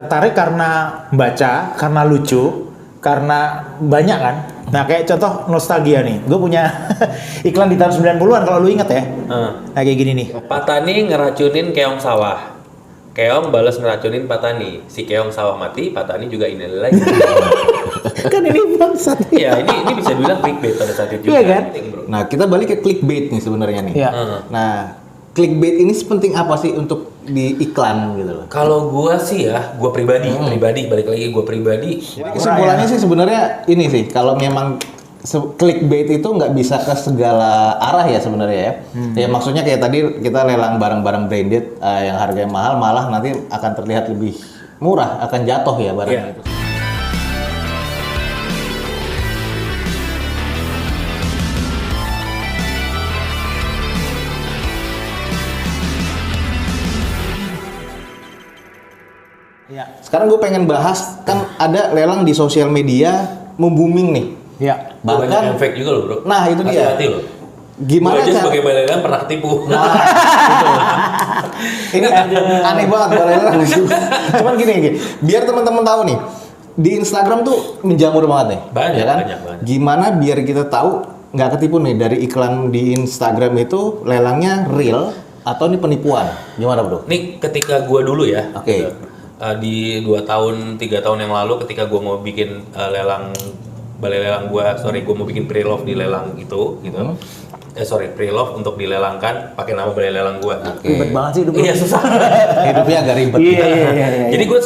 Tertarik karena baca, karena lucu, karena banyak kan. Nah kayak contoh nostalgia nih, gue punya iklan di tahun 90-an kalau lu inget ya. Nah kayak gini nih. Patani ngeracunin keong sawah. Keong balas ngeracunin Patani. Si keong sawah mati, Patani juga ini lagi. Kan ini bangsat. Ya ini bisa dibilang clickbait pada saat itu juga. Iya kan? Penting, bro. Nah, kita balik ke clickbait nih sebenarnya nih. Iya. Nah, clickbait ini sepenting apa sih untuk di iklan gitu loh? Kalau gua sih ya, gua pribadi balik lagi gua pribadi. Jadi kesimpulannya sih sebenarnya ini sih, kalau memang clickbait itu nggak bisa ke segala arah ya sebenarnya ya. Ya maksudnya kayak tadi kita lelang barang-barang branded yang harganya mahal, malah nanti akan terlihat lebih murah, akan jatuh ya barangnya itu. Iya. Sekarang gue pengen bahas, kan ada lelang di sosial media membooming nih. Iya. Banyak yang fake juga loh, bro. Nah itu dia. Hati-hati loh. Gimana Gua aja cara? sebagai balelan pernah ketipu. Nah, gitu. Ini aneh banget lelang. Cuman gini, biar teman-teman tahu nih, di Instagram tuh menjamur banget nih. Banyak, ya kan? banyak. Gimana biar kita tahu nggak ketipu nih dari iklan di Instagram itu lelangnya real atau ini penipuan? Gimana bro? Nih ketika gua dulu ya. Oke. Di 2 tahun, 3 tahun yang lalu ketika gua mau bikin balai lelang gua mau bikin pre-love di lelang itu gitu. Pre-love untuk dilelangkan pakai nama balai lelang gua. Ribet banget sih hidup. Iya susah. Hidupnya agak ribet. Iya. Jadi gue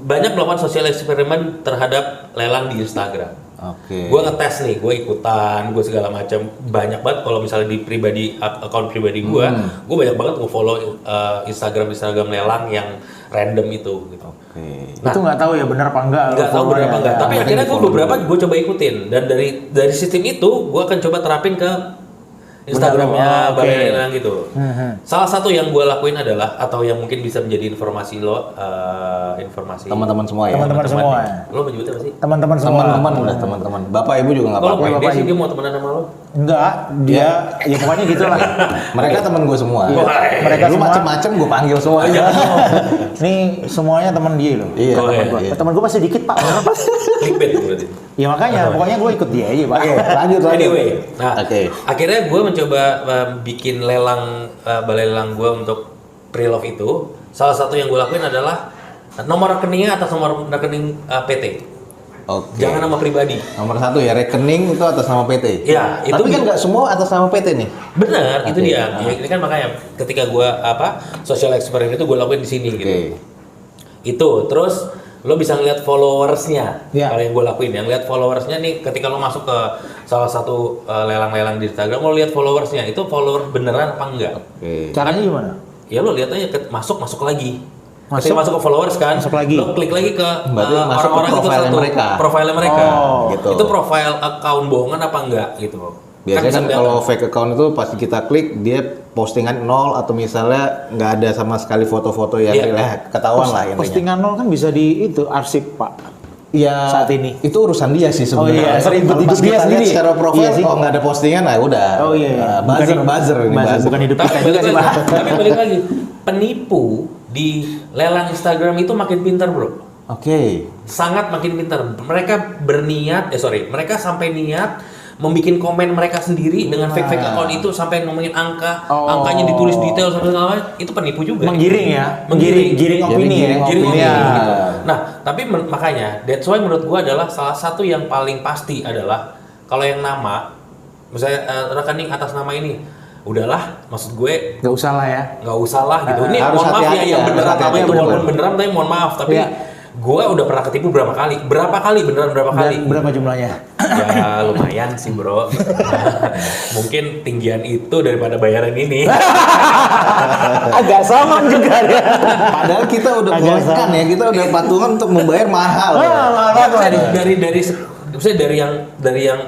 banyak melakukan sosial eksperimen terhadap lelang di Instagram. Oke. Gue ngetes nih, gue ikutan, gue segala macam. Banyak banget kalau misalnya di akun pribadi gue banyak banget nge-follow Instagram lelang yang random itu. Gitu. Oke. Itu nggak tahu ya benar apa enggak. Nggak tahu benar apa enggak. Tapi Yang akhirnya gue di-follow beberapa gue coba ikutin dan dari sistem itu gue akan coba terapin ke Instagramnya Oke. balai lelang gitu. Salah satu yang gue lakuin adalah atau yang mungkin bisa menjadi informasi lo, informasi Teman-teman semua ya. Teman-teman semua. Lo menyebutnya apa sih? Teman-teman semua. Teman-teman udah teman-teman. Bapak ibu juga nggak Kalau apa-apa. pede sih dia mau temenan sama lo? Enggak, dia ya pokoknya gitu lah. Mereka teman gue semua. Iya. Mereka Lu semua- macem-macem gue panggil semua. Nih semuanya teman dia loh. Iya. Oh, Teman gua. iya. Teman gue masih dikit pak. Clickbait tuh berarti. Ya makanya, pokoknya gue ikut dia aja pak. Oke, lanjut. Anyway, nah Oke. akhirnya gue mencoba bikin lelang balai lelang gue untuk pre-love itu. Salah satu yang gue lakuin adalah nomor rekeningnya atas nomor rekening PT. Oke. Jangan nama pribadi. Nomor 1 ya, rekening itu atas nama PT. Iya, itu Tapi kan nggak semua atas nama PT nih. Bener, itu Oke. dia. Ya, ini kan makanya ketika gue social experiment itu gue lakuin di sini gitu. Oke. Itu terus lo bisa ngeliat followersnya. Iya. Kalau yang gue lakuin, yang lihat followersnya nih ketika lo masuk ke salah satu lelang-lelang di Instagram, lo lihat followersnya itu follower beneran apa enggak? Oke. Caranya gimana? Ya lo lihat aja masuk lagi. Masuk? Ketika masuk ke followers kan, Masuk lagi. lo klik lagi ke Berarti masuk ke orang-orang itu profile satu, mereka. profile mereka. Oh, gitu. Itu profile account bohongan apa enggak gitu. Biasanya bisa kan kelihatan. kalau fake account itu pasti kita klik dia postingan 0 atau misalnya nggak ada sama sekali foto-foto yang Iya. ketahuan lah intinya. Postingan nol kan bisa di itu arsip pak. Ya, saat ini. itu urusan dia sih Oh iya, sebenarnya. sering Kalau hidup pas dia kita lihat sendiri. secara profil, Iya sih. oh nggak ada postingan, nah udah. Oh iya. Buzzer ini buzzer. Bukan hidup kita juga sih pak. Tapi balik lagi, penipu di lelang Instagram itu makin pintar bro. Oke. Sangat makin pintar. Mereka mereka sampai niat membuat komen mereka sendiri dengan fake account itu sampai ngomongin angkanya ditulis detail sampai segala macam, itu penipu juga. Menggiring ya, giring opini Jadi ya. giring opini. Ya. gitu. Nah, tapi makanya that's why menurut gua adalah salah satu yang paling pasti adalah kalau yang nama misalnya rekening atas nama ini udahlah, maksud gue Gak usah lah ya. nggak usah lah gitu. Ini Harus mohon maaf ya hati-hati yang ya, beneran harus nama hati-hati, itu bener. walaupun beneran tapi mohon maaf tapi Iya. gue udah pernah ketipu berapa kali beneran berapa kali. Dan berapa jumlahnya? Ya lumayan sih bro. Mungkin tinggian itu daripada bayaran ini. Agak sama juga ya. Padahal kita udah Agak kolekan ya, kita udah patungan untuk membayar mahal. ya. Maksudnya dari yang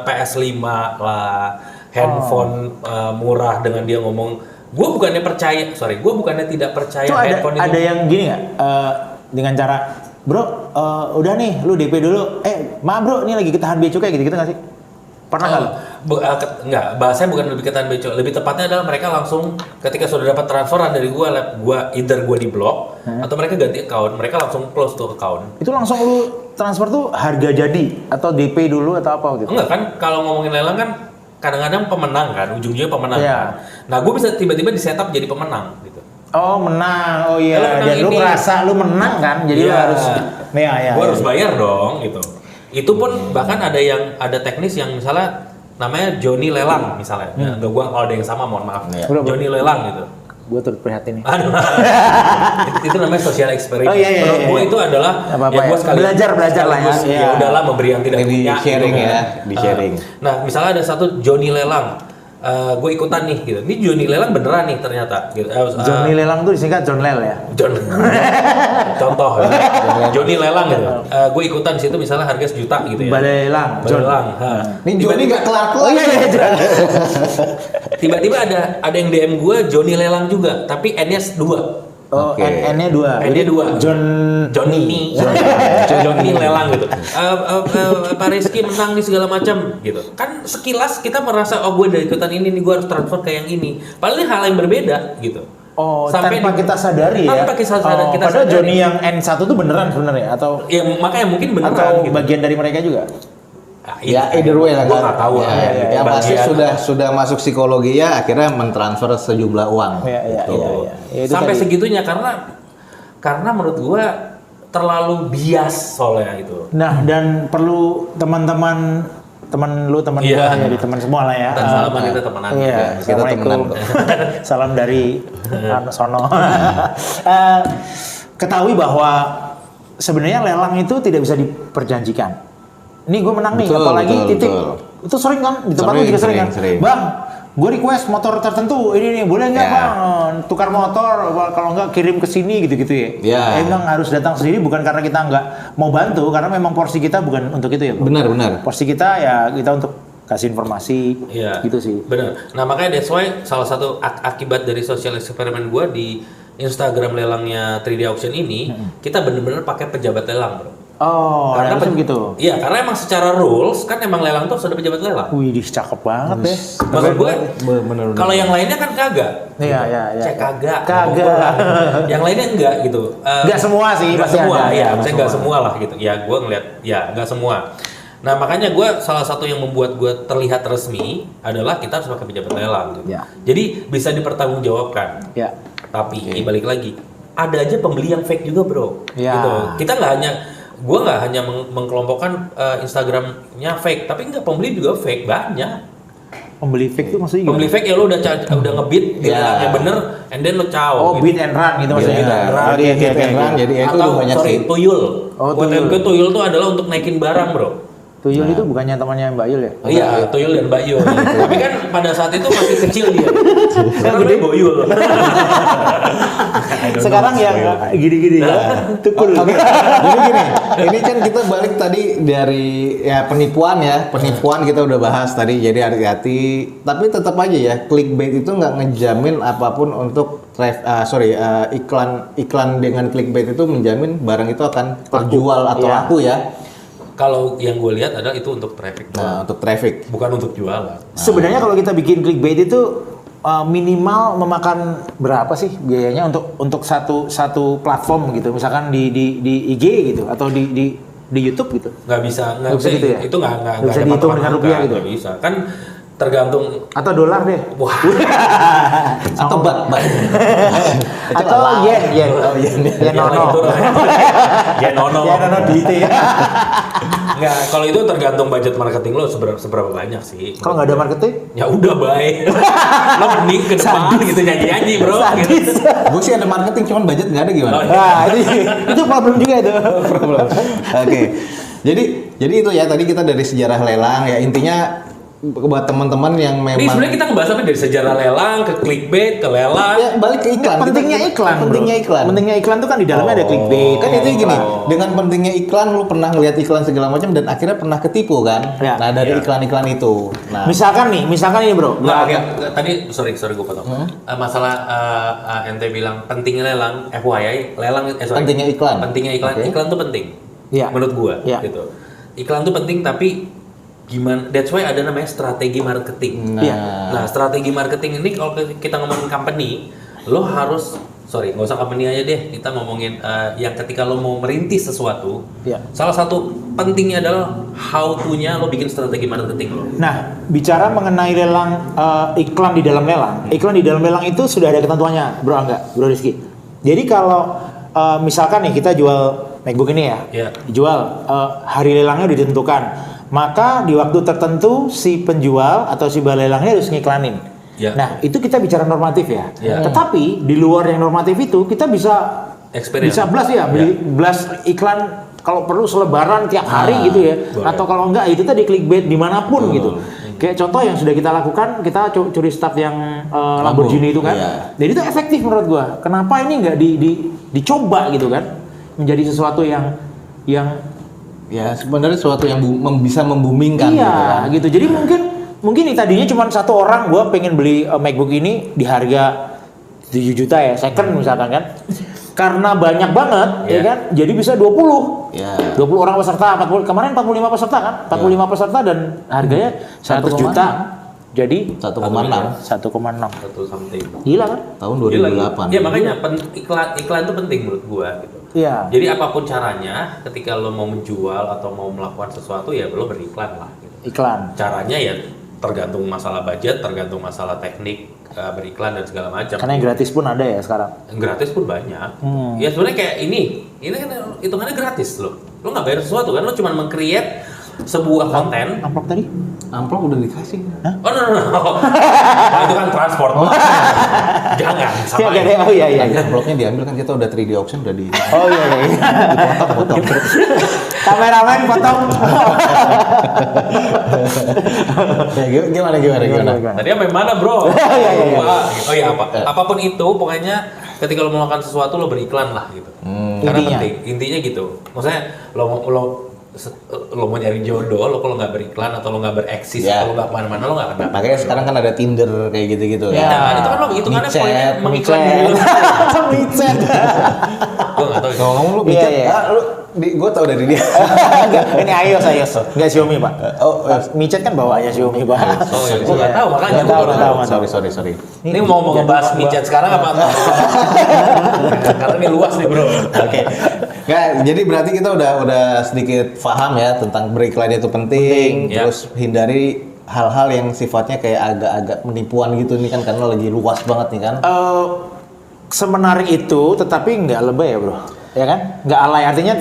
PS5 lah, handphone murah dengan dia ngomong, gue bukannya tidak percaya Itu handphone ada itu. yang gini nggak? Dengan cara bro, udah nih lu DP dulu. Maaf bro, ini lagi ketahan bea cukai gitu nggak sih? Pernah nggak? Enggak, bahasanya bukan lebih ketan beco. Lebih tepatnya adalah mereka langsung ketika sudah dapat transferan dari gua either gua di blok atau mereka ganti account, mereka langsung close tuh account. Itu langsung lu transfer tuh harga jadi atau DP dulu atau apa gitu? Enggak kan, kalau ngomongin lelang kan kadang-kadang pemenang kan, ujung-ujungnya pemenang Iya. kan. Nah, gue bisa tiba-tiba di setup jadi pemenang gitu. Oh menang, oh Ya, lu iya, menang dan lu ini. ngerasa lu menang kan, jadi lu Iya. harus, ya. Gue harus bayar dong gitu. Itu pun bahkan ada teknis yang misalnya namanya Johnny Lelang misalnya. Nah, gua kalau ada yang sama mohon maaf. Iya. Johnny Lelang gitu. Gue turut prihatin nih. Aduh. itu namanya social experiment. Oh, iya. Menurut gue itu adalah Apa-apa ya gue ya. sekali Belajar lah ya. Ya Iya. udahlah memberi yang tidak Di punya. sharing gitu ya, kan. di sharing. Nah, misalnya ada satu Johnny Lelang. Gue ikutan nih gitu. Ini Johnny Lelang beneran nih ternyata gitu. Johnny Lelang tuh disingkat John Lel ya? John contoh ya. Johnny Lelang gitu. Gue ikutan di situ misalnya harga 1 juta gitu ya. Balelang, John. Lelang. Ini Johnny nggak kelar-kelar. Oh iya. Tiba-tiba ada yang DM gue Johnny Lelang juga, tapi N-nya 2. Oh, Oke. N-nya 2. N-nya 2. Johnny Lelang gitu. Pak Rizky menang nih segala macam gitu. Kan sekilas kita merasa gue udah ikutan ini nih, gue harus transfer ke yang ini. Padahal ini hal yang berbeda gitu. Oh, tanpa kita sadari ya? Tanpa kita sadari. Padahal Johnny yang N1 tuh beneran sebenarnya atau Ya makanya mungkin beneran atau gitu. bagian dari mereka juga? Ya either way lah Gue kan. nggak tahu Ya, lah. yang pasti Bagian- sudah masuk psikologi ya, akhirnya mentransfer sejumlah uang. Iya. Tuh. Ya, itu Sampai tadi. segitunya karena menurut gue terlalu bias soalnya itu. Nah, dan perlu teman lu teman Iya. gua, jadi teman semua lah ya. Dan salaman kita temenan. Iya, Ya, kita assalamualaikum. temenan Salam dari sono. Ketahui bahwa sebenarnya lelang itu tidak bisa diperjanjikan. Ini gue menang nih, Betul, apalagi betul, titik. betul. Itu sering kan? Di tempat lu juga sering kan? Sering. Bang, gue request motor tertentu, ini nih, boleh nggak Ya. bang? Tukar motor, kalau nggak kirim ke sini gitu-gitu ya. Ya. Emang harus datang sendiri bukan karena kita nggak mau bantu, karena memang porsi kita bukan untuk itu ya bro. Benar. Porsi kita ya kita untuk kasih informasi, Iya. gitu sih. Benar. Nah makanya that's why salah satu akibat dari social eksperimen gue di Instagram lelangnya 3D auction ini, kita bener-bener pakai pejabat lelang bro. Oh, Karena harusnya gitu. Iya, karena emang secara rules kan emang lelang tuh sudah pejabat lelang. Wih, cakep banget ya. Maksud gue, Bener. kalau yang lainnya kan kagak. Iya. Cek kagak. Kagak. Yang lainnya enggak gitu. Nggak semua sih, Nggak pasti semua, ada. ya. Nggak Saya nggak semua lah gitu. Ya, gue ngeliat, ya nggak semua. Nah makanya gue salah satu yang membuat gue terlihat resmi adalah kita harus pakai pejabat lelang. Gitu. Ya. Jadi bisa dipertanggungjawabkan. Ya. Tapi balik lagi, ada aja pembeli yang fake juga bro. Ya. Gitu. Kita gue nggak hanya mengkelompokkan Instagramnya fake, tapi nggak pembeli juga fake banyak. Pembeli fake tuh maksudnya gimana? Pembeli fake ya lo udah ngebit, Ya. bilangnya bener, and then lo caw. Oh, gitu. beat and run gitu maksudnya. Iya. Oke, Jadi hit and run, jadi itu Atau banyak sorry, sih. tuyul. Oh, Buat tuyul. gue tuyul tuh adalah untuk naikin barang bro. Tuyul itu bukannya temannya Mbak Yul ya? Iya, tuyul dan Mbak Yul. Tapi kan pada saat itu masih kecil dia. Sekarang dia boyul. Sekarang yang gini-gini ya. Tukul. Oke, jadi gini, ini kan kita balik tadi dari ya penipuan kita udah bahas tadi, jadi hati-hati. Tapi tetap aja ya, clickbait itu nggak ngejamin apapun untuk iklan dengan clickbait itu menjamin barang itu akan terjual atau Iya. laku ya. Kalau yang gue lihat adalah itu untuk traffic, Nah, untuk traffic. bukan untuk jualan. Sebenarnya kalau kita bikin clickbait itu minimal memakan berapa sih biayanya untuk satu platform gitu, misalkan di IG gitu atau di YouTube gitu. Nggak bisa gitu ya? itu nggak Nggak bisa ada dihitung patokan dengan angka, rupiah gitu? nggak bisa kan tergantung. Atau dolar deh. Wah. Atau bat. Atau yen. Oh, yen. Yen Yang nono. itu yen nono. Yen nono duitnya. Nggak, kalau itu tergantung budget marketing lo seberapa banyak sih. Kalau nggak ada marketing? Ya udah baik. Lo mending ke depan gitu nyanyi bro. Gitu. Gue sih ada marketing, cuman budget nggak ada gimana? Oh, Nah, itu problem juga itu. Oke. Jadi itu ya tadi kita dari sejarah lelang ya, intinya buat teman-teman yang Ini memang sebenarnya kita ngebahas apa dari sejarah lelang ke clickbait ke lelang. ya balik ke iklan. Pentingnya iklan, bro. Pentingnya iklan. Pentingnya iklan tuh kan di dalamnya ada clickbait. Kan itu gini, dengan pentingnya iklan lu pernah ngeliat iklan segala macam dan akhirnya pernah ketipu kan? Ya. Nah, dari Ya. iklan-iklan itu. Nah, Misalkan ini bro. Nggak, tadi sorry gue potong. Masalah ente bilang pentingnya lelang, FYI, lelang Pentingnya iklan. Pentingnya iklan, Oke. iklan tuh penting. Iya. Menurut gua Iya. gitu. Iklan tuh penting tapi gimana, that's why ada namanya strategi marketing. Nah, strategi marketing ini kalau kita ngomongin company, lo harus, sorry, nggak usah company aja deh, kita ngomongin yang ketika lo mau merintis sesuatu, salah satu pentingnya adalah how to-nya lo bikin strategi marketing lo. Nah, bicara mengenai lelang, iklan di dalam lelang, iklan di dalam lelang itu sudah ada ketentuannya, bro Angga, bro Rizky. Jadi kalau misalkan nih kita jual MacBook ini ya, jual, hari lelangnya udah ditentukan, maka di waktu tertentu si penjual atau si balelangnya harus ngiklanin. Nah, itu kita bicara normatif ya. Tetapi di luar yang normatif itu kita bisa blast ya, blast iklan kalau perlu selebaran tiap hari gitu ya. Atau kalau enggak itu tadi clickbait dimanapun gitu. Kayak contoh yang sudah kita lakukan, kita curi start yang Lamborghini itu kan. Jadi itu efektif menurut gua. Kenapa ini nggak dicoba gitu kan? Menjadi sesuatu yang ya sebenarnya sesuatu yang bisa membumingkan gitu. Jadi mungkin nih tadinya cuma satu orang, gue pengen beli MacBook ini di harga 7 juta ya, second misalkan kan. Karena banyak banget ya kan, jadi bisa 20 orang peserta, 40, kemarin 45 peserta kan, 45 peserta dan harganya 100 juta. Jadi 1,6 something. Gila kan? Tahun 2008. Iya, makanya iklan itu penting menurut gua gitu. Iya. Jadi apapun caranya, ketika lo mau menjual atau mau melakukan sesuatu ya lo beriklan lah gitu. Iklan. Caranya ya tergantung masalah budget, tergantung masalah teknik, beriklan dan segala macam. Karena yang gratis pun ada ya sekarang. Gratis pun banyak. Ya sebenarnya kayak ini kan hitungannya gratis lo. Lo nggak bayar sesuatu kan, lo cuma meng-create sebuah konten. Amplop tadi? Amplop udah dikasih. Oh no. Itu kan transport. Jangan sama. Oh iya. Amplopnya diambil kan, kita udah 3D auction udah di. Oh iya. Dipotong. Kameramen potong. Gimana? Tadi apa yang mana, bro? Iya. Oh iya apa? Apapun itu, pokoknya ketika lo melakukan sesuatu lo beriklan lah gitu. Karena penting. Intinya gitu. Maksudnya lo mau nyari jodoh, lo kalau nggak beriklan atau lo nggak bereksis, kalau nggak kemana-mana lo nggak akan dapat. Makanya sekarang kan ada Tinder kayak gitu-gitu ya. Nah, itu kan lo hitungannya poinnya mengiklan diri lo. Micet. Gue nggak tahu. Ngomong lu micet, gue tau dari dia. Ini iOS, nggak Xiaomi pak. Micet kan bawaannya Xiaomi pak. Oh iya, gue nggak tahu makanya. Tahu. Sorry. Ini mau ngebahas micet sekarang apa? Karena ini luas nih bro. Oke. Nggak, jadi berarti kita udah sedikit paham ya tentang beriklan itu penting. Terus hindari hal-hal yang sifatnya kayak agak-agak penipuan gitu nih kan, karena lagi luas banget nih kan. Semenarik itu, tetapi nggak lebay ya bro, ya kan? Nggak alay, artinya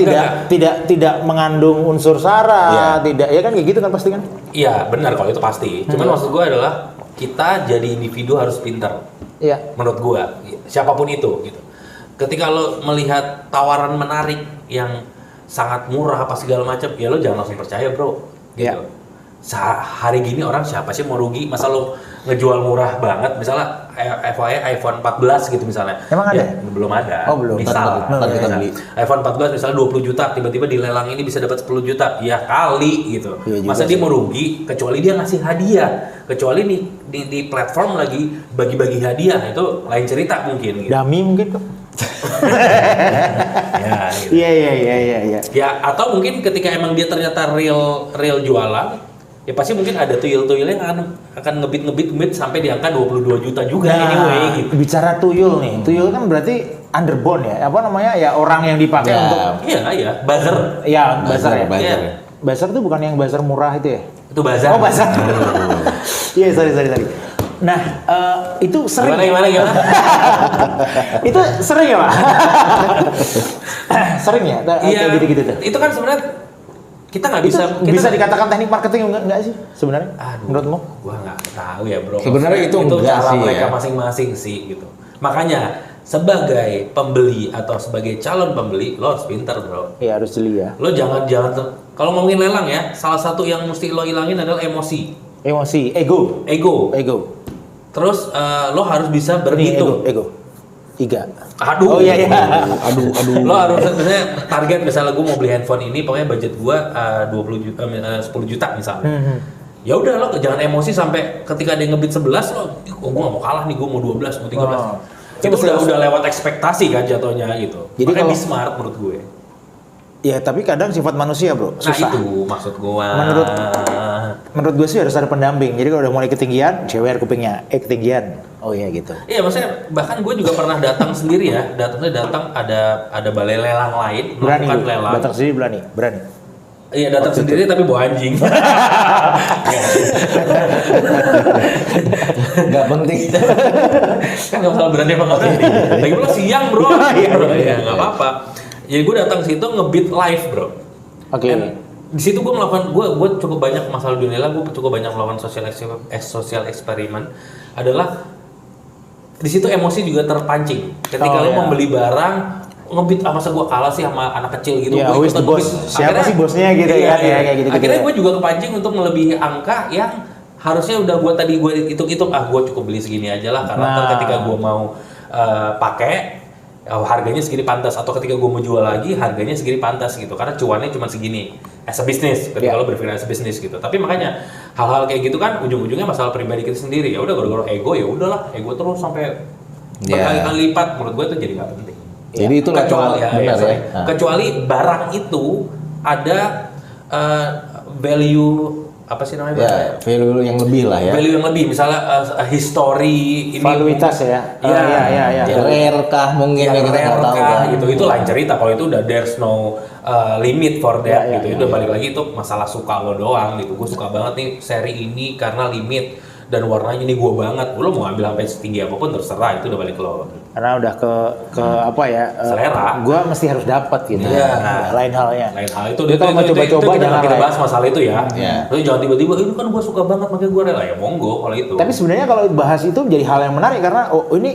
tidak mengandung unsur sara, tidak, ya kan kayak gitu kan pasti kan? Iya benar kalau itu pasti. Cuman maksud gue adalah kita jadi individu harus pintar. Iya. Menurut gue, siapapun itu gitu. Ketika lo melihat tawaran menarik yang sangat murah apa segala macam, ya lo jangan langsung percaya bro. Gitu. Hari gini orang siapa sih mau rugi? Masa lo ngejual murah banget, misalnya FYI iPhone 14 gitu misalnya. Emang ada? Belum ada. Oh belum. Misal kita beli iPhone 14 misalnya 20 juta, tiba-tiba di lelang ini bisa dapat 10 juta. Ya kali gitu. Iya Masa dia mau rugi? Kecuali dia ngasih hadiah. Kecuali di platform lagi bagi-bagi hadiah, itu lain cerita mungkin. Gitu. Dami mungkin kok. Ya, gitu. Iya. Ya atau mungkin ketika emang dia ternyata real jualan, ya pasti mungkin ada tuyul-tuyulnya yang akan ngebit sampai di angka 22 juta juga anyway gitu. Bicara tuyul nih, tuyul kan berarti underbone ya, apa namanya ya, orang yang dipakai untuk Iya, buzzer. Ya, buzzer ya. Iya. Buzzer tuh bukan yang buzzer murah itu ya? Itu buzzer. Oh, buzzer. Iya, sorry. Nah, itu sering. Gimana? Itu sering ya, Pak? Sering ya? Iya. Gitu-gitu tuh. Itu kan sebenarnya kita nggak Itu bisa bisa dikatakan teknik marketing enggak sih sebenarnya? Menurutmu? Gua nggak tahu ya bro. Sebenarnya itu enggak cara sih mereka ya. masing-masing sih gitu. Makanya sebagai pembeli atau sebagai calon pembeli lo harus pintar bro. Iya harus jeli ya. Lo jangan kalau ngomongin lelang ya, salah satu yang mesti lo ilangin adalah emosi, Ego. Terus lo harus bisa berhitung. Ego. 3. Aduh. Oh iya. Aduh. Lo harus misalnya target, misalnya gue mau beli handphone ini, pokoknya budget gue 20 juta, 10 juta misalnya. Ya udah lo jangan emosi sampai ketika dia ngebit 11 lo, gue gak mau kalah nih, gue mau 12, mau 13. Itu udah lewat ekspektasi kan jatuhnya gitu. Jadi makanya kalau be smart menurut gue. Ya tapi kadang sifat manusia bro, Nah susah. itu maksud gua. Menurut gue sih harus ada pendamping. Jadi kalau udah mulai ketinggian, cewer kupingnya, ketinggian. Oh iya gitu. Iya maksudnya bahkan gue juga pernah datang sendiri ya. Datang ada balai lelang lain Berani, melakukan lu. lelang. Datang sendiri berani. Iya datang sendiri tapi bawa anjing. Nggak penting. Kan nggak masalah berani apa nggak berani. Lagi pula siang bro. Iya nggak apa-apa. Jadi gue datang situ nge-beat live bro. Oke. Dan di situ gue melakukan gue cukup banyak masalah dunia lah, gue cukup banyak melakukan social eksperimen adalah di situ emosi juga terpancing ketika Oh, lo iya. membeli barang ngebit masa gue kalah sih sama anak kecil gitu. Ya, Gua who is the ikutan boss? ngebit. Siapa sih bosnya gitu iya, kan, ya, kayak gitu-gitu akhirnya ya. gue juga kepancing untuk melebihi angka yang harusnya udah gue hitung-hitung gue cukup beli segini aja lah karena ntar Nah. ketika gue mau pakai harganya segini pantas, atau ketika gue mau jual lagi harganya segini pantas gitu karena cuannya cuma segini as a business ketika Ya. lo berpikir as a business gitu. Tapi makanya hal-hal kayak gitu kan ujung-ujungnya masalah pribadi kita sendiri. Ya udah gara-gara ego ya udahlah ego terus sampai Ya. berkali-kali lipat. Menurut gue itu jadi nggak penting. Jadi itu kecuali benar sorry. ya. Nah. Kecuali barang itu ada value apa sih namanya? Ya, value yang lebih lah ya. Value yang lebih, misalnya history ini Valuitas ya. Iya. Ya, rare kah mungkin yang ya, kita nggak rare tahu kah, kan. gitu. Itu lain cerita. Kalau itu udah there's no limit for that Ya, gitu. Itu udah balik lagi itu masalah suka lo doang gitu. Gue suka banget nih seri ini karena limit dan warnanya ini gue banget. Lo mau ambil sampai setinggi apapun terserah, itu udah balik ke lo. Karena udah ke apa ya? Selera. Gua mesti harus dapat gitu. Iya. Nah, lain halnya. Lain hal itu Dia kalau mau coba-coba kita jangan kita lah. bahas masalah itu ya. Iya. Lo jangan tiba-tiba ini kan gue suka banget makanya gue rela, ya monggo kalau itu. Tapi sebenarnya kalau bahas itu jadi hal yang menarik karena ini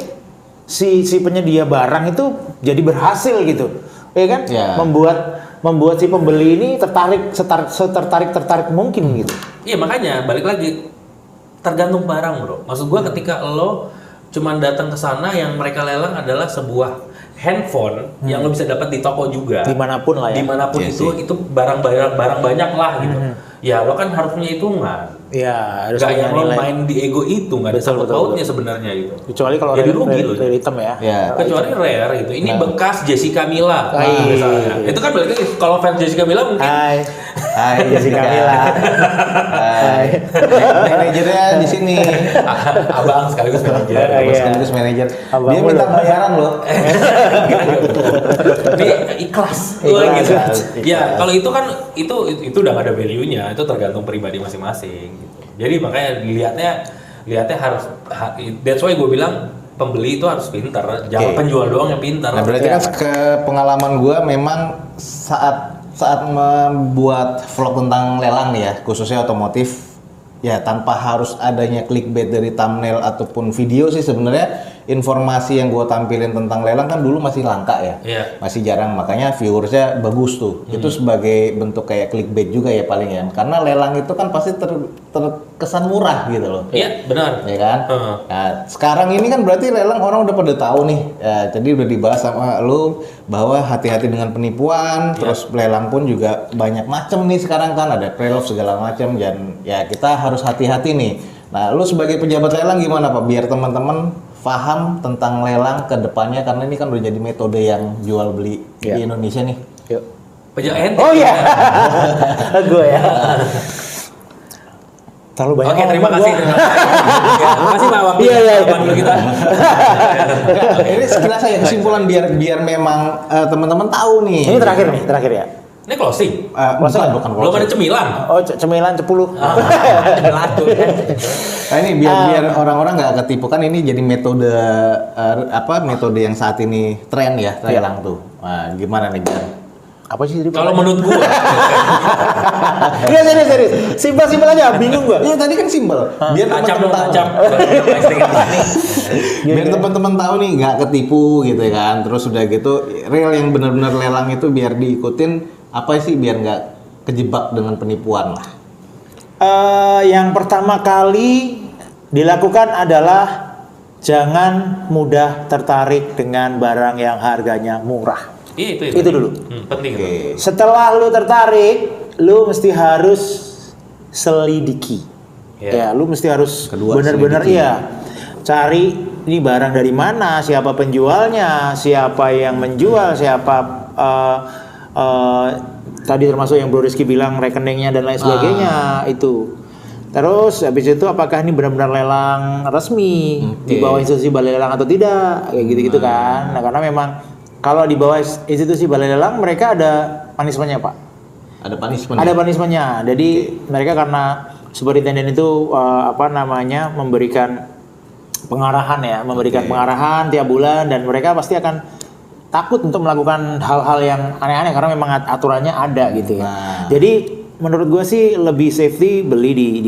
si penyedia barang itu jadi berhasil gitu. Ya kan? Ya. Membuat si pembeli ini tertarik mungkin gitu. Iya makanya balik lagi tergantung barang bro. Maksud gua ketika lo cuman datang ke sana yang mereka lelang adalah sebuah handphone yang lo bisa dapat di toko juga. Dimanapun lah ya. Dimanapun Iya itu barang banyak lah gitu. Ya lo kan harus punya hitungan. Ya, harus Gak punya yang lo nilai. main di ego itu nggak ada Betul, sangkut betul, pautnya sebenarnya gitu. Kecuali kalau Jadi rugi lo. rare item ya. Ya. Kecuali rare gitu. Ini Nah. bekas Jessica Mila Hai. misalnya. Itu kan balik lagi kalau fans Jessica Mila mungkin Hai. Hai Jessica Mila. Hai. Manajernya di sini. abang sekaligus manajer. Iya. Sekaligus manajer. Abang Dia lu minta loh. bayaran loh. Ini ikhlas. Ikhlas, gitu. ikhlas. Ya, kalau itu kan itu udah gak ada value-nya, itu tergantung pribadi masing-masing gitu. Jadi makanya lihatnya harus that's why gue bilang pembeli itu harus pintar, jangan Oke. penjual doang yang pintar. Nah berarti Iya, kan ke pengalaman gue memang saat membuat vlog tentang lelang nih ya, khususnya otomotif, ya tanpa harus adanya clickbait dari thumbnail ataupun video sih sebenarnya informasi yang gue tampilin tentang lelang kan dulu masih langka ya, Iya. masih jarang, makanya viewersnya bagus tuh. Itu sebagai bentuk kayak clickbait juga ya paling ya, karena lelang itu kan pasti terkesan murah gitu loh. Iya, benar. Ya kan? Heeh. Nah, sekarang ini kan berarti lelang orang udah pada tahu nih. Ya, jadi udah dibahas sama lu bahwa hati-hati dengan penipuan, terus lelang pun juga banyak macam nih sekarang kan ada pre-love segala macam dan ya kita harus hati-hati nih. Nah, lu sebagai pejabat lelang gimana Pak biar teman-teman paham tentang lelang ke depannya karena ini kan udah jadi metode yang jual beli Iya. di Indonesia nih. Yuk. Pajak ente. Oh iya. Gue ya. Terlalu banyak. Oke, terima ngomong kasih. gua. Terima kasih Pak waktu Iya, iya, iya. dulu kita. Ini sekilas saya kesimpulan biar memang teman-teman tahu nih. Ini terakhir ya. Ini closing. Bukan Belum ada cemilan. Oh, cemilan 10. Cemilan tuh. Nah ini biar orang-orang nggak ketipu kan ini jadi metode metode yang saat ini tren ya lelang tuh. Nah, gimana nih Jan? Apa sih tadi? Kalau menurut gua, Iya serius. Simpel aja, bingung gua. Iya tadi kan simpel. Biar acap dong, teman-teman acap. tahu. Biar teman-teman tahu nih nggak ketipu gitu kan. Terus udah gitu real yang benar-benar lelang itu biar diikutin apa sih biar nggak kejebak dengan penipuan lah. Yang pertama kali dilakukan adalah jangan mudah tertarik dengan barang yang harganya murah. Iya, Itu dulu. Penting itu. Oke. Setelah lu tertarik, lu mesti harus selidiki. Iya. Ya, lu mesti harus Kedua, benar-benar selidiki. iya. Cari ini barang dari mana, siapa penjualnya, siapa yang menjual, siapa Tadi termasuk yang Bro Rizky bilang rekeningnya dan lain sebagainya itu. Terus habis itu apakah ini benar-benar lelang resmi di bawah institusi balai lelang atau tidak kayak gitu-gitu kan. Nah, karena memang kalau di bawah institusi balai lelang mereka ada punishment-nya, Pak. Ada punishment. Ada punishment-nya. Jadi mereka karena superintenden itu memberikan pengarahan ya, memberikan pengarahan tiap bulan dan mereka pasti akan takut untuk melakukan hal-hal yang aneh-aneh karena memang aturannya ada gitu ya. Jadi menurut gue sih lebih safety beli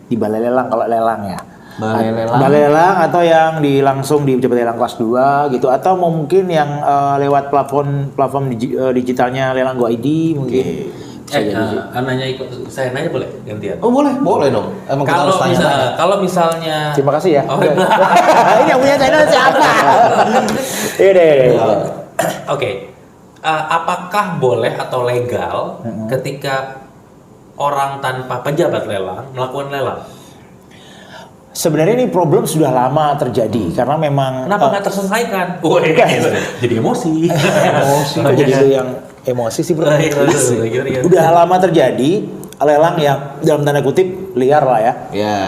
di balai lelang kalau lelang ya. Balai lelang atau yang langsung di pejabat lelang kelas 2 gitu atau mungkin yang lewat platform digitalnya Lelang Go ID mungkin. Nanya ikut, saya nanya boleh gantian? Oh boleh dong. Emang kita harus tanya. Kalau misalnya, Terima kasih ya. Oh, Ini yang punya channel siapa? Iya deh. Oke. Apakah boleh atau legal ketika orang tanpa pejabat lelang melakukan lelang? Sebenarnya ini problem sudah lama terjadi karena memang Kenapa nggak terselesaikan? Jadi emosi. Kok jadi lu yang emosi sih bro? Gimana? Udah lama terjadi lelang yang dalam tanda kutip liar lah ya. Ya.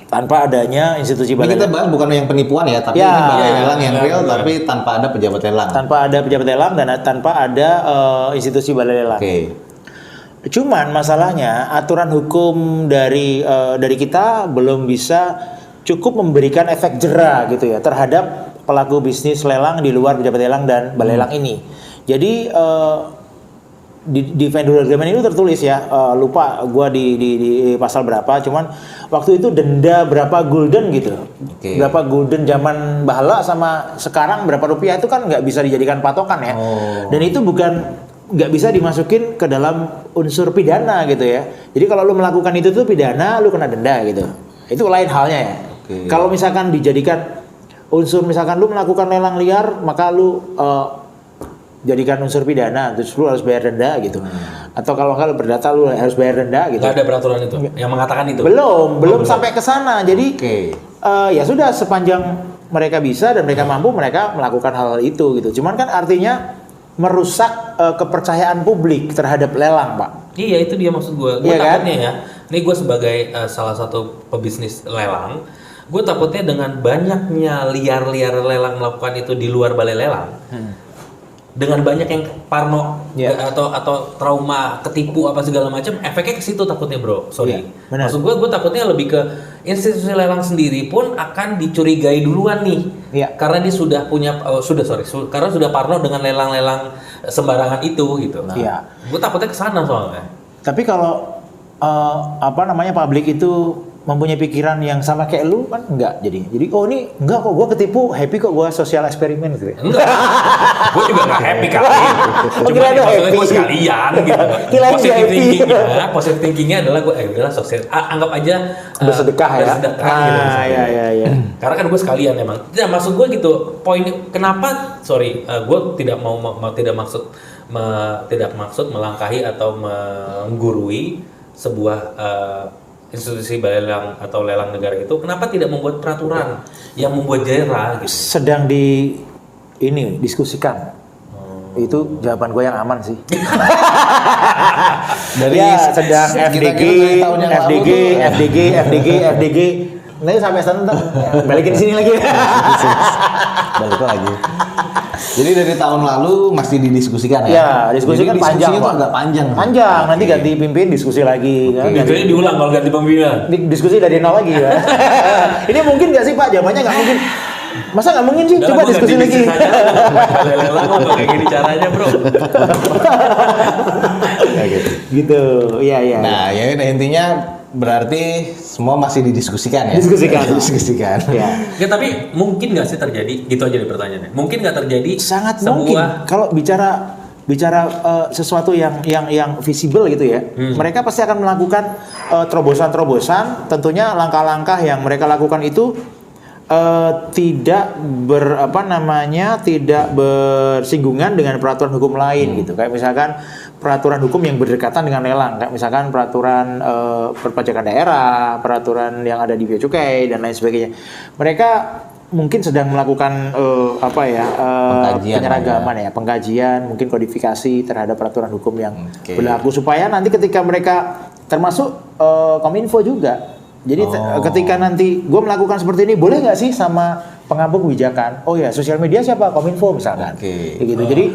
Tanpa adanya institusi Ini balai kita lelang. bahas bukan yang penipuan ya, tapi Ya. ini balai lelang yang real, tapi tanpa ada pejabat lelang. Tanpa ada pejabat lelang dan tanpa ada institusi balai lelang. Oke. Cuman masalahnya aturan hukum dari kita belum bisa cukup memberikan efek jera gitu ya terhadap pelaku bisnis lelang di luar pejabat lelang dan balai lelang ini. Jadi di vendor agreement itu tertulis ya, lupa gua di pasal berapa, cuman waktu itu denda berapa gulden gitu. Berapa gulden zaman bahala sama sekarang berapa rupiah itu kan nggak bisa dijadikan patokan ya. Dan itu nggak bisa dimasukin ke dalam unsur pidana gitu ya. Jadi kalau lu melakukan itu tuh pidana, lu kena denda gitu. Itu lain halnya ya. Kalau misalkan dijadikan unsur, misalkan lu melakukan lelang liar, maka lu jadikan unsur pidana, terus lu harus bayar denda gitu. Atau kalau berdata lu harus bayar denda gitu. Nggak ada peraturan itu yang mengatakan itu? Belum sampai ke sana. Jadi ya sudah sepanjang mereka bisa dan mereka mampu, mereka melakukan hal itu gitu. Cuman kan artinya merusak kepercayaan publik terhadap lelang, Pak. Iya, itu dia maksud gue. Gue Iya takutnya kan? ya. Ini gue sebagai salah satu pebisnis lelang, gue takutnya dengan banyaknya liar-liar lelang melakukan itu di luar balai lelang. Dengan banyak yang parno atau trauma, ketipu apa segala macam, efeknya ke situ takutnya, Bro. Sorry. Benar. Maksud gue takutnya lebih ke institusi lelang sendiri pun akan dicurigai duluan nih. Karena dia sudah punya karena sudah parno dengan lelang-lelang sembarangan itu gitu. Nah, gue takutnya ke sana soalnya. Tapi kalau publik itu mempunyai pikiran yang sama kayak lu kan enggak jadi oh ini enggak kok gue ketipu, happy kok gue sosial eksperimen gitu ya. Enggak, gue juga nggak happy kali. Cuma maksudnya gue sekalian gitu. Positive thinkingnya adalah gue udahlah sosial, anggap aja bersedekah ya. Bersedekah gitu. Iya. Karena kan gue sekalian emang. Tidak, maksud gue gitu. Poin kenapa? Gue tidak maksud melangkahi atau menggurui sebuah institusi balai lelang atau lelang negara itu, kenapa tidak membuat peraturan yang membuat jera gitu? Sedang diskusikan. Itu jawaban gue yang aman sih. Dari sedang FDG. Nanti sampai sana balikin di sini lagi. Balik lagi. Jadi dari tahun lalu masih didiskusikan ya? Ya, diskusikan panjang. Diskusinya itu agak panjang. Panjang, nanti ganti pimpin diskusi lagi. Biasanya diulang kalau ganti pimpinan. Diskusi dari nol lagi ya. Ini mungkin nggak sih Pak? Jawabannya nggak mungkin. Masa nggak mungkin sih? Coba diskusi lagi. Lelang untuk kayak gini caranya, Bro. Gitu, iya. Nah, ya intinya berarti semua masih didiskusikan ya? Diskusikan. Ya, tapi mungkin nggak sih terjadi? Gitu aja nih pertanyaannya. Mungkin nggak terjadi? Sangat mungkin. Kalau bicara sesuatu yang visible gitu ya, mereka pasti akan melakukan terobosan-terobosan. Tentunya langkah-langkah yang mereka lakukan itu tidak bersinggungan dengan peraturan hukum lain gitu. Kayak misalkan peraturan hukum yang berdekatan dengan lelang, kayak misalkan peraturan perpajakan daerah, peraturan yang ada di bea cukai dan lain sebagainya. Mereka mungkin sedang melakukan Pengkajian penyeragaman ya, pengkajian, mungkin kodifikasi terhadap peraturan hukum yang Oke. berlaku supaya nanti ketika mereka termasuk Kominfo juga. Jadi ketika nanti gue melakukan seperti ini, boleh nggak sih sama pengampu kebijakan? Oh ya, sosial media siapa? Kominfo misalkan. Oke. Kayak gitu. Jadi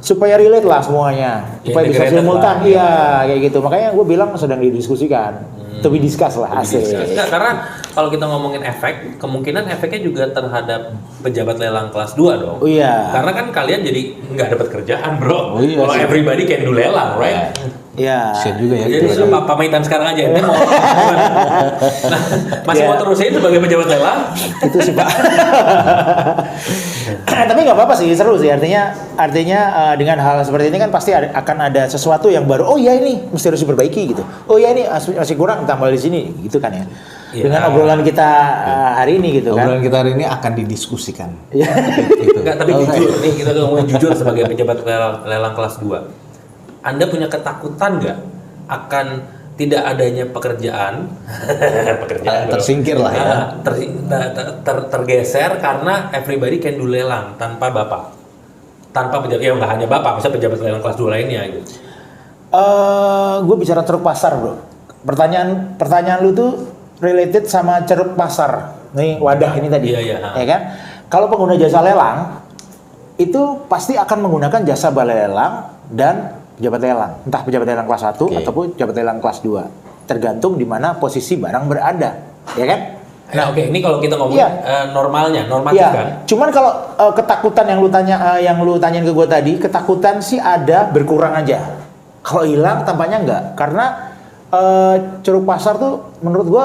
supaya relate lah semuanya, Ya, supaya bisa integrated simultan. lah, Iya, kayak gitu. Makanya gue bilang sedang didiskusikan. To be discussed lah, asik. Enggak, karena kalau kita ngomongin efek, kemungkinan efeknya juga terhadap pejabat lelang kelas 2 dong. Oh iya. Karena kan kalian jadi nggak dapat kerjaan, bro. Oh iya Kalau sih. everybody can do lelang, right? Iya. Siap juga ya. Jadi pamitan sekarang aja. Ente mau nah, masih mau Ya. terusin sebagai pejabat lelang? Itu sih Pak. Tapi nggak apa-apa sih, seru sih. Artinya dengan hal seperti ini kan pasti akan ada sesuatu yang baru. Oh iya, ini mesti harus diperbaiki gitu. Oh iya, ini masih kurang, tambah di sini gitu kan ya. Iya. Dengan obrolan kita hari ini gitu kan. Obrolan kita hari ini akan didiskusikan. Iya. Enggak, tapi jujur nih, kita ngomongin jujur sebagai pejabat lelang kelas 2. Anda punya ketakutan nggak akan tidak adanya pekerjaan bro. Tersingkir lah ya. Tergeser karena everybody can do lelang tanpa bapak, tanpa pejabat, ya nggak hanya bapak, misalnya pejabat lelang kelas 2 lainnya gitu. Gue bicara ceruk pasar bro. Pertanyaan lu tuh related sama ceruk pasar. Nih wadah ini tadi. Iya, iya. Ya kan? Kalau pengguna jasa lelang itu pasti akan menggunakan jasa balai lelang dan pejabat lelang, entah pejabat lelang kelas 1 ataupun pejabat lelang kelas 2. Tergantung di mana posisi barang berada, ya kan? Nah, oke, ini kalau kita ngomong normalnya, normatif Iya. kan? Cuman kalau ketakutan yang lu tanyain ke gue tadi, ketakutan sih ada, berkurang aja. Kalau hilang tampaknya enggak, karena ceruk pasar tuh menurut gue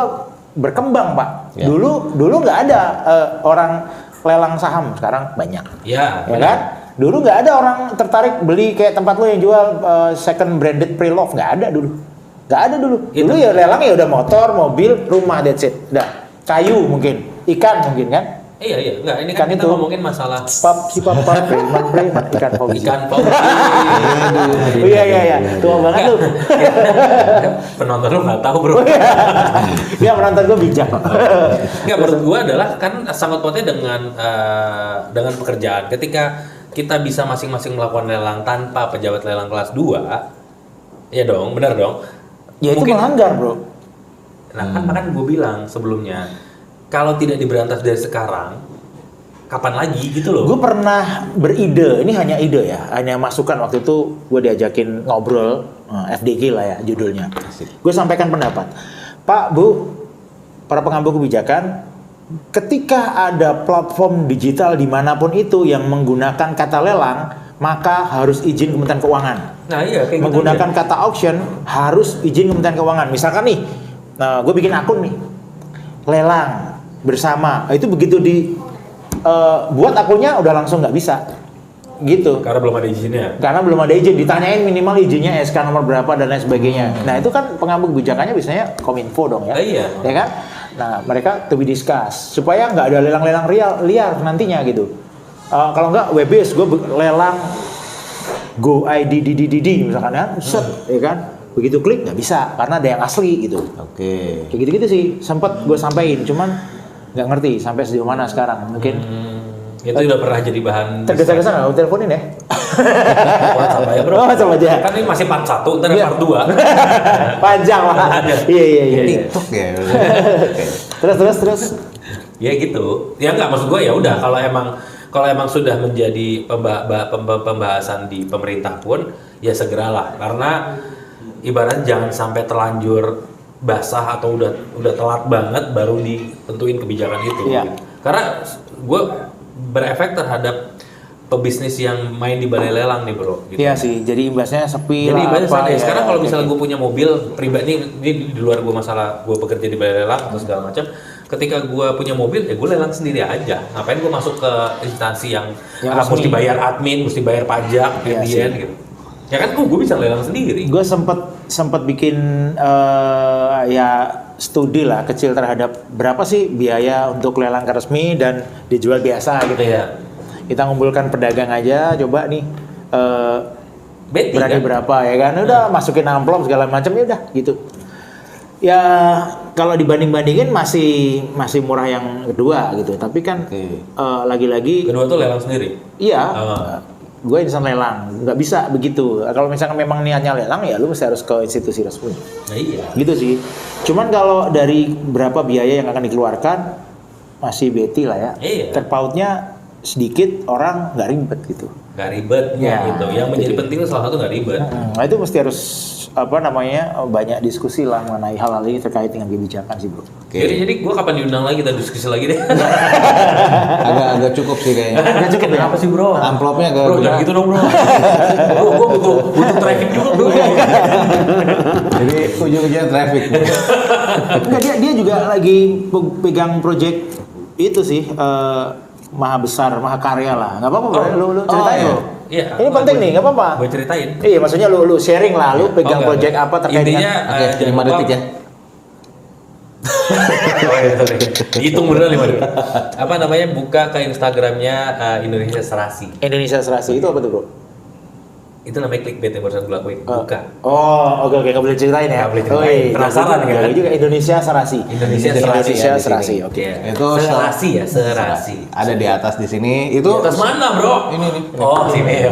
berkembang Pak. Ya. Dulu nggak ada orang lelang saham, sekarang banyak. Ya, Ya kan? Dulu nggak ada orang tertarik beli kayak tempat lo yang jual second branded pre-love, nggak ada dulu. Nggak ada dulu. Itu. Dulu ya lelang ya udah motor, mobil, rumah, that's it. Udah. Kayu mungkin, ikan mungkin kan? Iya, enggak, ini Ikan kan kita itu. ngomongin masalah preman, ikan fauzi. ikan paus. Oh, iya. Tua banget lu. Penonton lu nggak tahu, bro. Dia menonton gue bijak. Nggak, menurut gua adalah kan sangkut pautnya dengan pekerjaan. Ketika kita bisa masing-masing melakukan lelang tanpa pejabat lelang kelas 2, ya dong, benar dong. Ya itu Mungkin- melanggar bro. Nah, kan gue bilang sebelumnya, kalau tidak diberantas dari sekarang, kapan lagi gitu loh. Gue pernah beride, ini hanya ide ya, hanya masukan. Waktu itu gue diajakin ngobrol, FDG lah ya judulnya. Gue sampaikan pendapat, Pak, Bu, para pengambil kebijakan, ketika ada platform digital dimanapun itu yang menggunakan kata lelang, maka harus izin Kementerian Keuangan. Nah iya, kayak gitu Menggunakan aja. kata auction harus izin Kementerian Keuangan. Misalkan nih, gue bikin akun nih, lelang bersama, itu begitu buat akunnya udah langsung nggak bisa, gitu. Karena belum ada izinnya. Karena belum ada izin, ditanyain minimal izinnya SK nomor berapa dan lain sebagainya. Nah itu kan pengambil kebijakannya biasanya Kominfo dong ya, Iya. ya kan? Nah mereka to be discussed supaya nggak ada lelang-lelang liar nantinya gitu. Kalau nggak web-based, gue lelang Go ID misalkan ya, set, ya kan? Begitu klik nggak bisa karena ada yang asli gitu. Oke. Kayak gitu-gitu sih, sempat gue sampein, cuman nggak ngerti sampai sejauh mana sekarang. Mungkin Itu udah pernah jadi bahan. tergesa-gesa nggak? Gue teleponin ya. WhatsApp aja, bro. Oh, WhatsApp aja. Kan ini masih part 1, ntar Iya. part 2. Panjang lah. Iya. TikTok ya. Terus. Ya gitu. Ya enggak, maksud gue ya udah kalau emang sudah menjadi pembahasan di pemerintah pun ya segeralah, karena ibarat jangan sampai terlanjur basah atau udah telat banget baru ditentuin kebijakan itu. Iya. Karena gue berefek terhadap pebisnis yang main di balai lelang nih, bro. Gitu. Iya sih, jadi imbasnya sepi Jadi lah. ibaratnya apa sama ya. ya. Sekarang kalau misalnya gue punya mobil pribadi, ini di luar gue masalah gue bekerja di balai lelang atau segala macam. Ketika gue punya mobil, ya gue lelang sendiri aja. Ngapain gue masuk ke instansi yang Yang mesti resmi. bayar admin, mesti bayar pajak, Iya PDN sih. gitu. Ya kan gue bisa lelang sendiri. Gue sempet bikin ya studi lah kecil terhadap berapa sih biaya untuk lelang resmi dan dijual biasa gitu Iya. ya. Kita ngumpulkan pedagang aja, coba nih Betty berani kan? berapa ya kan? Udah masukin amplop segala macam ya udah gitu. Ya kalau dibanding-bandingin masih murah yang kedua gitu. Tapi kan lagi-lagi Kedua tuh lelang sendiri. iya. Oh. Gue insan lelang, nggak bisa begitu. Kalau misalkan memang niatnya lelang ya lu mesti harus ke institusi resmi. Nah iya. Gitu sih. Cuman kalau dari berapa biaya yang akan dikeluarkan masih beti lah ya. Iya. Terpautnya sedikit, orang nggak ribet gitu. Nggak ribet Ya, gitu. Yang menjadi gitu. penting salah satu nggak ribet. Nah itu mesti harus banyak diskusi lah mengenai hal-hal ini terkait dengan kebijakan sih bro. Jadi gue kapan diundang lagi kita diskusi lagi deh. Agak cukup sih kayaknya. Udah cukup ya? Apa sih bro? Amplopnya agak Bro jangan gitu dong bro. Gue butuh traffic juga bro. Jadi ujung-ujungnya traffic. Enggak, dia juga lagi pegang project itu sih maha besar, maha karya lah. Nggak apa-apa bro, lu ceritain iya. bro. Iya. Ini penting nih, nggak apa-apa. Gue ceritain. Iya, maksudnya lu sharing lah, lu pegang Oke, project oke. apa terkait Intinya, dengan Oke, jangan 5 lupa- detik ya. Hitung beneran 5 detik. Apa namanya? Buka ke Instagramnya Indonesia Serasi. Indonesia Serasi itu apa tuh bro? Itu namanya clickbait yang barusan gue lakuin. Buka. Oh, oke, nggak boleh ceritain ya. Nggak boleh ceritain. Oh, iya, Penasaran jago kan? juga Indonesia Serasi. Indonesia Serasi. Indonesia ya, di Serasi, sini. oke. Iya. Itu Serasi ya, Serasi. Ada di atas di sini. Itu Di atas mana bro? Ini nih. Oh sini ya.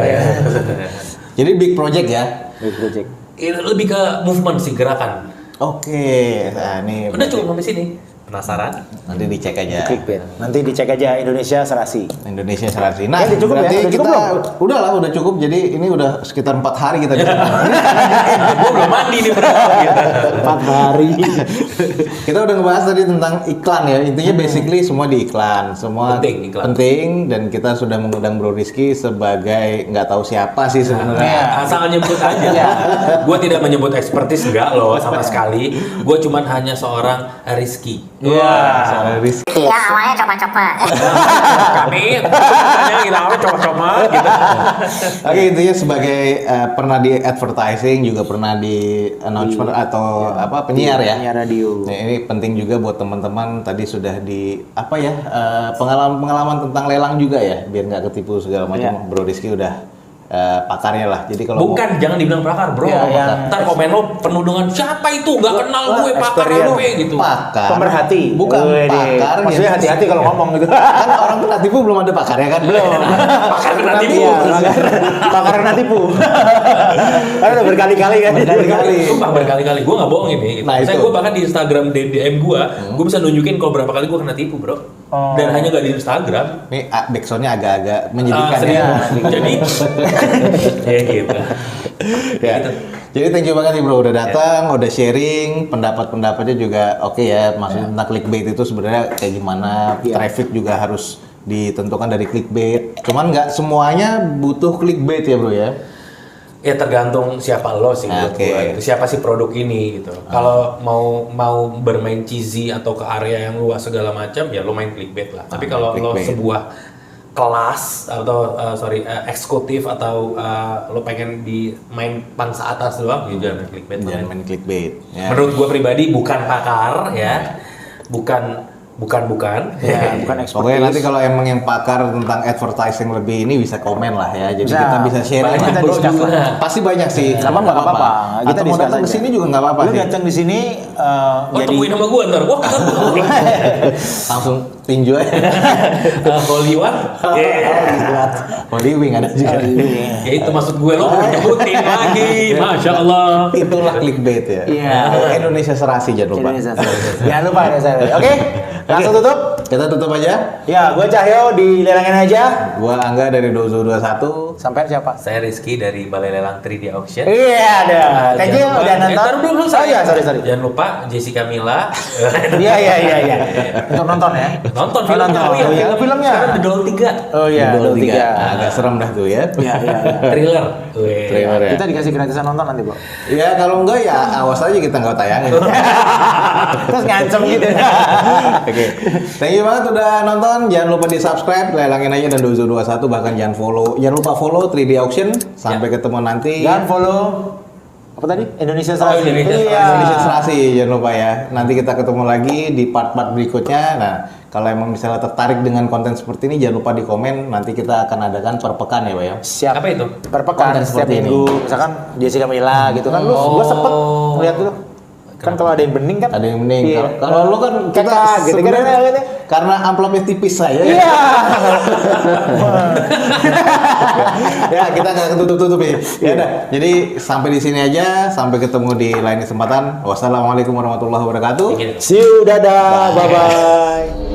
Jadi big project ya. Big project. Itu lebih ke movement sih, gerakan. Oke. Nah, ini Udah cukup sampai sini. Penasaran? nanti dicek aja. Clickbait. Nanti dicek aja Indonesia Serasi. Indonesia Serasi. Nah, Ya, udah cukup ya? berarti Udah cukup kita belum? udah cukup. Jadi ini udah sekitar 4 hari kita di sana. Gue belum mandi nih bro. 4 hari. Kita udah ngebahas tadi tentang iklan ya. Intinya basically semua di iklan. Semua Penting, iklan. penting, dan kita sudah mengundang Bro Rizky sebagai nggak tahu siapa sih sebenarnya. Asal nyebut aja. Gue tidak menyebut ekspertis enggak loh sama sekali. Gue cuman hanya seorang Rizky. Soal Rizky. Iya, awalnya coba-coba. Kami hanya kita awalnya coba-coba gitu. Oke, intinya sebagai pernah di advertising, juga pernah di announcement atau apa penyiar ya. Penyiar radio. Nah, ini penting juga buat teman-teman, tadi sudah di apa ya, pengalaman-pengalaman tentang lelang juga ya, biar nggak ketipu segala macam. Iya. Bro Rizky udah pakarnya lah. Jadi kalau Bukan, jangan dibilang prakar bro. Ya, yang- Ntar komen lo penuh dengan siapa itu, nggak kenal gue, pakar experience. gue gitu. pakar, Pemerhati. bukan Wede. pakar. Maksudnya yang hati-hati kalau ngomong gitu. kan orang kena tipu belum ada pakarnya kan? Belum. Pakar kena tipu. Iya, pakar kena tipu. Karena udah berkali-kali kan. Berkali-kali. Sumpah berkali-kali, gue nggak bohong ini. Nah, Saya itu. gue bahkan di Instagram DM gue bisa nunjukin kalau berapa kali gue kena tipu bro. Oh. Dan hanya nggak di Instagram. Ini backsoundnya agak-agak menyedihkan Serius. ya. Jadi, ya gitu. Ya. Gitu. Jadi thank you banget nih bro udah datang, udah sharing, pendapat-pendapatnya juga oke ya. Maksudnya tentang clickbait itu sebenarnya kayak gimana, Iya. traffic juga harus ditentukan dari clickbait. Cuman nggak semuanya butuh clickbait ya bro ya. Ya tergantung siapa lo sih menurut Oke. gua gitu. Siapa sih produk ini gitu. Kalau mau bermain cheesy atau ke area yang luas segala macam ya lo main clickbait lah. Tapi kalau lo clickbait. sebuah kelas atau eksekutif atau lo pengen di main pangsa atas doang ya jangan main clickbait. Jangan main clickbait. Ya. Menurut gua pribadi bukan pakar ya. Bukan. Ya, bukan ekspertis. Pokoknya nanti kalau emang yang pakar tentang advertising lebih ini bisa komen lah ya. Jadi Bisa. kita bisa sharing Banyak, lah. kita bro, discuss juga. lah. Pasti banyak sih. Nggak apa-apa. Kita Atau mau discuss datang ke aja. sini juga nggak apa-apa Lu sih. datang di sini Oh jadi temuin sama gua ntar. Wah kita Langsung tinju aja. Holy One. Holy Wing ada juga. Ya itu maksud gue lo nyebutin lagi. Masya Allah. Itulah clickbait ya. Iya. Indonesia Serasi jangan lupa. Indonesia Serasi. Jangan lupa Indonesia Serasi. Oke, langsung tutup. Kita tutup aja. Ya, gue Cahyo di Lelangin Aja. Gua Angga dari Dozo21. Sampai siapa? Saya Rizky dari Balai Lelang 3D Auction. Iya, ada. Thank you udah nonton. Ntar belum selesai. Oh iya, sorry. Jangan lupa Jessica Mila. Iya. Untuk nonton ya. Nonton Oh, filmnya. nonton. Oh iya, Iya, filmnya. Sekarang The Doll 3. Oh iya, Idol Idol 3. Nah, agak serem dah tuh ya. Iya. Thriller. Weh. Trailer ya. Kita dikasih gratisan nonton nanti, Bro. Ya kalau enggak ya awas aja kita nggak tayangin. Terus ngancem gitu. Oke. Thank you banget udah nonton. Jangan lupa di subscribe, lelangin aja dan Dozo21, bahkan jangan follow. Jangan lupa follow 3D Auction. Sampai ketemu nanti. Jangan follow apa tadi? Indonesia Serasi. Indonesia Serasi. Iya. Indonesia Serasi, jangan lupa ya. Nanti kita ketemu lagi di part-part berikutnya. Nah, kalau emang misalnya tertarik dengan konten seperti ini, jangan lupa di komen. Nanti kita akan adakan per pekan ya, Pak ya. Siap. Apa itu? Per pekan Konten setiap seperti ini. minggu. Misalkan Jessica Mila gitu kan. Lu gua sempet ngeliat dulu. Kan kalau ada yang bening kan Ada yang mending. iya. Kalau lu kan kita Kakak gitu kan sebenarnya karena amplopnya tipis saya. iya. Ya kita nggak tutup ya. Ya udah. Jadi sampai di sini aja. Sampai ketemu di lain kesempatan. Wassalamualaikum warahmatullahi wabarakatuh. Bikin. See you, dadah, bye bye.